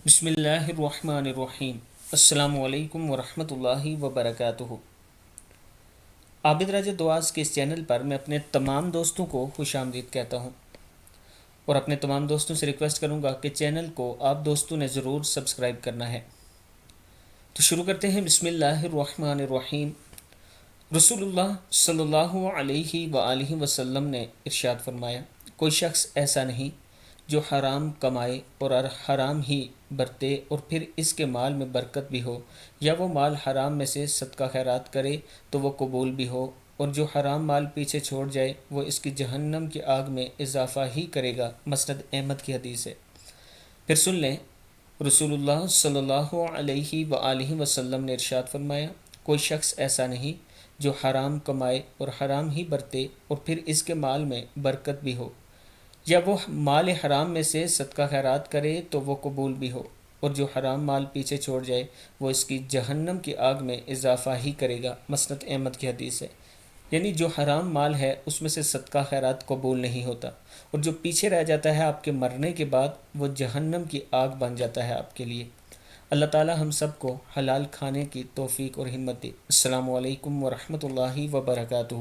بسم اللہ الرحمن الرحیم۔ السلام علیکم ورحمۃ اللہ وبرکاتہ۔ عابد راجہ دعاز کے اس چینل پر میں اپنے تمام دوستوں کو خوش آمدید کہتا ہوں اور اپنے تمام دوستوں سے ریکویسٹ کروں گا کہ چینل کو آپ دوستوں نے ضرور سبسکرائب کرنا ہے۔ تو شروع کرتے ہیں۔ بسم اللہ الرحمن الرحیم۔ رسول اللہ صلی اللہ علیہ وآلہ وسلم نے ارشاد فرمایا، کوئی شخص ایسا نہیں جو حرام کمائے اور حرام ہی برتے اور پھر اس کے مال میں برکت بھی ہو، یا وہ مال حرام میں سے صدقہ خیرات کرے تو وہ قبول بھی ہو، اور جو حرام مال پیچھے چھوڑ جائے وہ اس کی جہنم کی آگ میں اضافہ ہی کرے گا۔ مسند احمد کی حدیث ہے۔ پھر سن لیں، رسول اللہ صلی اللہ علیہ وآلہ وسلم نے ارشاد فرمایا، کوئی شخص ایسا نہیں جو حرام کمائے اور حرام ہی برتے اور پھر اس کے مال میں برکت بھی ہو، یا وہ مال حرام میں سے صدقہ خیرات کرے تو وہ قبول بھی ہو، اور جو حرام مال پیچھے چھوڑ جائے وہ اس کی جہنم کی آگ میں اضافہ ہی کرے گا۔ مسند احمد کی حدیث ہے۔ یعنی جو حرام مال ہے اس میں سے صدقہ خیرات قبول نہیں ہوتا، اور جو پیچھے رہ جاتا ہے آپ کے مرنے کے بعد وہ جہنم کی آگ بن جاتا ہے آپ کے لیے۔ اللہ تعالی ہم سب کو حلال کھانے کی توفیق اور ہمت دے۔ السلام علیکم ورحمۃ اللہ وبرکاتہ۔